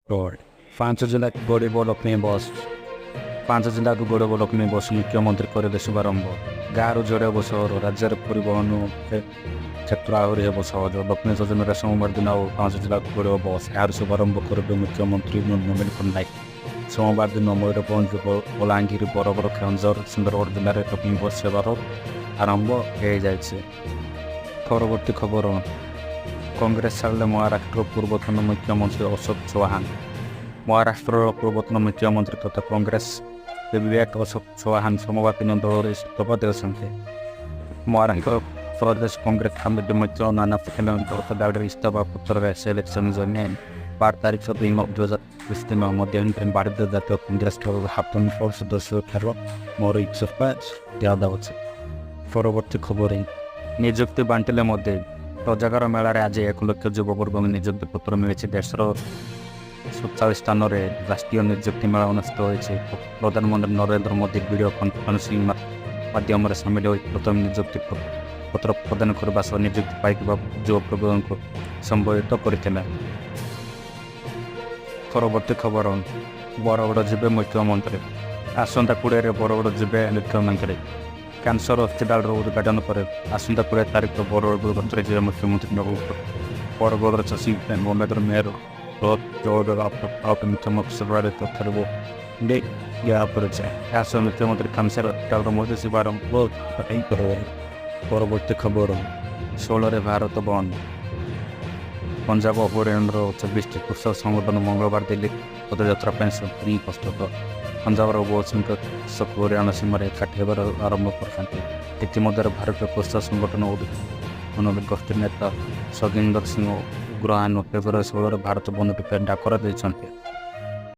Road 5 जिला गरीब लक्ष्मी बस 5 जिला गरीब लक्ष्मी बस मुख्यमंत्री करे शुभारंभ गाँव जोड़े सहर राज्य परिवहन क्षेत्र आहरी हे सहज लक्ष्मी योजन सोमवार दिन 5 जिला गरीब बस यार शुभारंभ करेंगे मुख्यमंत्री नवीन पट्टनायक। सोमवार दिन मयूरभंज बलांगीर बरगड़ केन्दुझर सुंदरगढ़ जिले में लक्ष्मी बस सेवार आरंभ हो जाए। परवर्ती खबर कांग्रेस छाड़े महाराष्ट्र पूर्वतन मुख्यमंत्री अशोक चौहान। महाराष्ट्र पूर्वतन मुख्यमंत्री तथा कांग्रेस विवेक अशोक चौहान सोमवार दिन दल इस्तीफा देते। महाराष्ट्र प्रदेश कांग्रेस कमिटी मुख्य नाना पटोले इस्तीफा पत्र से इलेक्शन 12 तारीख 2020 दिन मध्याह्न भारतीय जातीय कांग्रेस हापन सदस्य मोर इस्तीफा दिया। परवर्ती खबर निजुक्ति बांटिले रोजगार मेल आज 1 लाख युववर्ग निजुक्ति पत्र मिली। देशर 47 स्थान में राष्ट्रीय निजुक्ति मेला अनुष्ठित होती। प्रधानमंत्री नरेंद्र मोदी वीडियो कॉन्फ्रेंसिंग माध्यम सामिल हो प्रथम निजुक्ति पत्र प्रदान करने सह निजुक्ति पाई युववर्ग को संबोधित करते। परवर्ती खबर बरगड़ जीवे मुख्यमंत्री आसंता 20 बरगड़ जीवे मुख्यमंत्री। कैंसर हस्पिटाल उद्घाटन पर आसंता 20 तारीख बरगड़ गस्तर जीवे मुख्यमंत्री बरगड़ चाषी बमेंद्र मेयर मुख्यमंत्री कैंसर हस्पिटाल मोदी शुभारंभ। परवर्ती खबर 16 भारत बंद पंजाब हरियाणा 24 कृषक संगठन मंगलवार दिल्ली पदयात्रा फ्री प्रस्तुत। पंजाब बहुत संख्यक कृषक हरियाणा सीमार एकाठी आरंभ कर इतिमध्य भारतीय कृषक संगठन गस्ती नेता सगिंदर सिंह उग्रहान फेब्रुआरी 16 भारत बंद डाकरा देते।